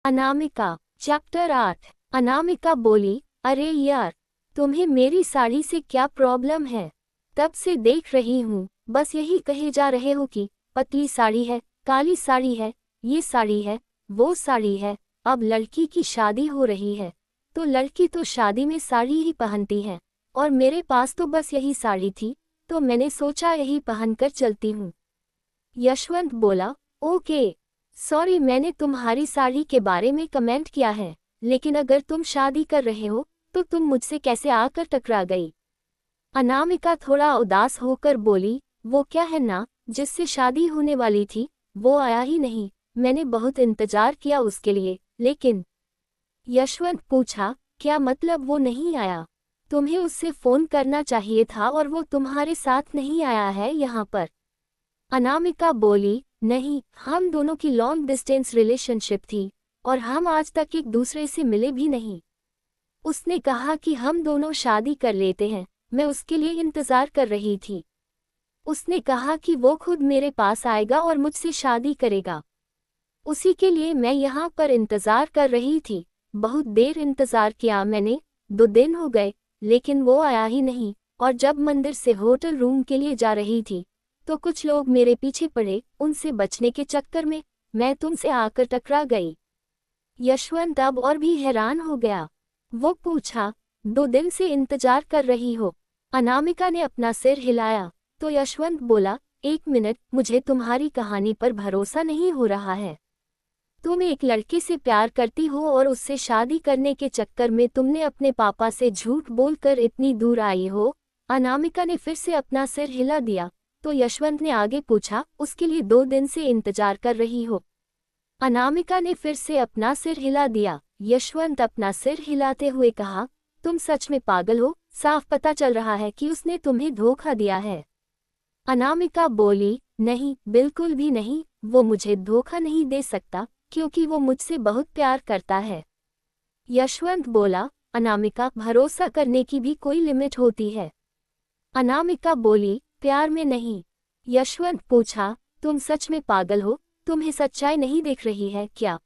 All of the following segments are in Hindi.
अनामिका चैप्टर 8। अनामिका बोली, अरे यार, तुम्हें मेरी साड़ी से क्या प्रॉब्लम है? तब से देख रही हूँ, बस यही कहे जा रहे हो कि पतली साड़ी है, काली साड़ी है, ये साड़ी है, वो साड़ी है। अब लड़की की शादी हो रही है तो लड़की तो शादी में साड़ी ही पहनती है, और मेरे पास तो बस यही साड़ी थी, तो मैंने सोचा यही पहनकर चलती हूँ। यशवंत बोला, ओके, सॉरी मैंने तुम्हारी साड़ी के बारे में कमेंट किया है, लेकिन अगर तुम शादी कर रहे हो तो तुम मुझसे कैसे आकर टकरा गई? अनामिका थोड़ा उदास होकर बोली, वो क्या है ना, जिससे शादी होने वाली थी, वो आया ही नहीं। मैंने बहुत इंतजार किया उसके लिए, लेकिन। यशवंत पूछा, क्या मतलब वो नहीं आया? तुम्हें उससे फोन करना चाहिए था और वो तुम्हारे साथ नहीं आया है यहाँ पर। अनामिका बोली, नहीं, हम दोनों की लॉन्ग डिस्टेंस रिलेशनशिप थी और हम आज तक एक दूसरे से मिले भी नहीं। उसने कहा कि हम दोनों शादी कर लेते हैं, मैं उसके लिए इंतजार कर रही थी। उसने कहा कि वो खुद मेरे पास आएगा और मुझसे शादी करेगा। उसी के लिए मैं यहाँ पर इंतजार कर रही थी। बहुत देर इंतजार किया मैंने, 2 दिन हो गए, लेकिन वो आया ही नहीं। और जब मंदिर से होटल रूम के लिए जा रही थी तो कुछ लोग मेरे पीछे पड़े, उनसे बचने के चक्कर में मैं तुमसे आकर टकरा गई। यशवंत अब और भी हैरान हो गया। वो पूछा, 2 दिन से इंतजार कर रही हो? अनामिका ने अपना सिर हिलाया तो यशवंत बोला, 1 मिनट, मुझे तुम्हारी कहानी पर भरोसा नहीं हो रहा है। तुम एक लड़के से प्यार करती हो और उससे शादी करने के चक्कर में तुमने अपने पापा से झूठ बोलकर इतनी दूर आई हो। अनामिका ने फिर से अपना सिर हिला दिया तो यशवंत ने आगे पूछा, उसके लिए 2 दिन से इंतजार कर रही हो? अनामिका ने फिर से अपना सिर हिला दिया। यशवंत अपना सिर हिलाते हुए कहा, तुम सच में पागल हो, साफ पता चल रहा है कि उसने तुम्हें धोखा दिया है। अनामिका बोली, नहीं, बिल्कुल भी नहीं, वो मुझे धोखा नहीं दे सकता क्योंकि वो मुझसे बहुत प्यार करता है। यशवंत बोला, अनामिका, भरोसा करने की भी कोई लिमिट होती है। अनामिका बोली, प्यार में नहीं। यशवंत पूछा, तुम सच में पागल हो, तुम्हें सच्चाई नहीं दिख रही है क्या?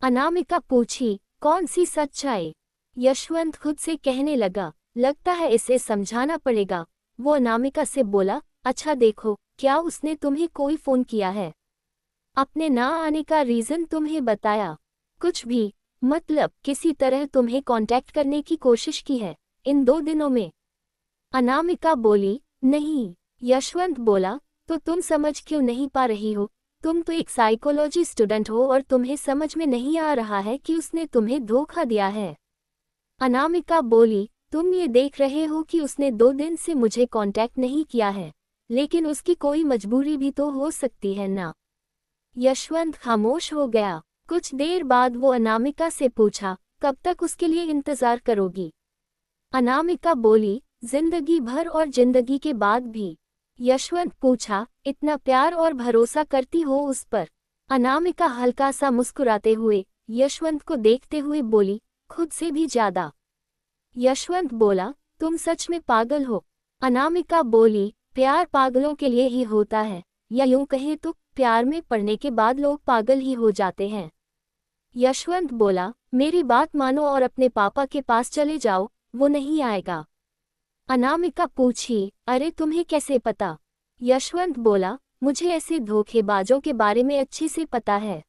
अनामिका पूछी, कौन सी सच्चाई? यशवंत खुद से कहने लगा, लगता है इसे समझाना पड़ेगा। वो अनामिका से बोला, अच्छा देखो, क्या उसने तुम्हें कोई फोन किया है? अपने ना आने का रीजन तुम्हें बताया? कुछ भी? मतलब किसी तरह तुम्हें कांटेक्ट करने की कोशिश की है इन 2 दिनों में? अनामिका बोली, नहीं। यशवंत बोला, तो तुम समझ क्यों नहीं पा रही हो? तुम तो एक साइकोलॉजी स्टूडेंट हो और तुम्हें समझ में नहीं आ रहा है कि उसने तुम्हें धोखा दिया है। अनामिका बोली, तुम ये देख रहे हो कि उसने 2 दिन से मुझे कांटेक्ट नहीं किया है, लेकिन उसकी कोई मजबूरी भी तो हो सकती है ना? यशवंत खामोश हो गया। कुछ देर बाद वो अनामिका से पूछा, कब तक उसके लिए इंतजार करोगी? अनामिका बोली, जिंदगी भर और जिंदगी के बाद भी। यशवंत पूछा, इतना प्यार और भरोसा करती हो उस पर? अनामिका हल्का सा मुस्कुराते हुए यशवंत को देखते हुए बोली, खुद से भी ज्यादा। यशवंत बोला, तुम सच में पागल हो? अनामिका बोली, प्यार पागलों के लिए ही होता है, या यूं कहें तो प्यार में पड़ने के बाद लोग पागल ही हो जाते हैं। यशवंत बोला, मेरी बात मानो और अपने पापा के पास चले जाओ, वो नहीं आएगा। अनामिका पूछी, अरे तुम्हें कैसे पता? यशवंत बोला, मुझे ऐसे धोखेबाजों के बारे में अच्छे से पता है।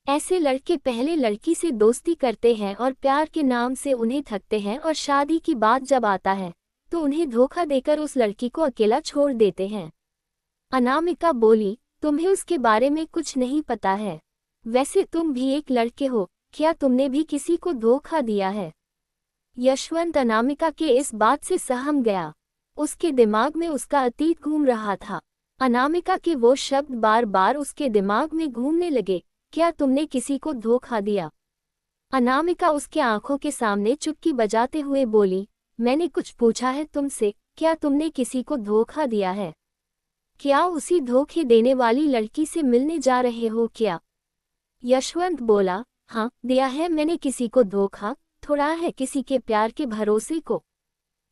ऐसे लड़के पहले लड़की से दोस्ती करते हैं और प्यार के नाम से उन्हें ठगते हैं, और शादी की बात जब आता है तो उन्हें धोखा देकर उस लड़की को अकेला छोड़ देते हैं। अनामिका बोली, तुम्हें उसके बारे में कुछ नहीं पता है। वैसे तुम भी एक लड़के हो, क्या तुमने भी किसी को धोखा दिया है? यशवंत अनामिका के इस बात से सहम गया। उसके दिमाग में उसका अतीत घूम रहा था। अनामिका के वो शब्द बार बार उसके दिमाग में घूमने लगे, क्या तुमने किसी को धोखा दिया? अनामिका उसके आंखों के सामने चुटकी बजाते हुए बोली, मैंने कुछ पूछा है तुमसे, क्या तुमने किसी को धोखा दिया है? क्या उसी धोखे देने वाली लड़की से मिलने जा रहे हो क्या? यशवंत बोला, हाँ, दिया है मैंने किसी को धोखा, थोड़ा है किसी के प्यार के भरोसे को।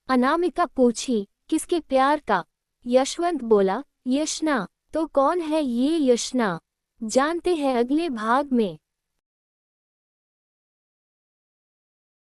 अनामिका पूछी, किसके प्यार का? यशवंत बोला, यशना। तो कौन है ये यशना? जानते हैं अगले भाग में।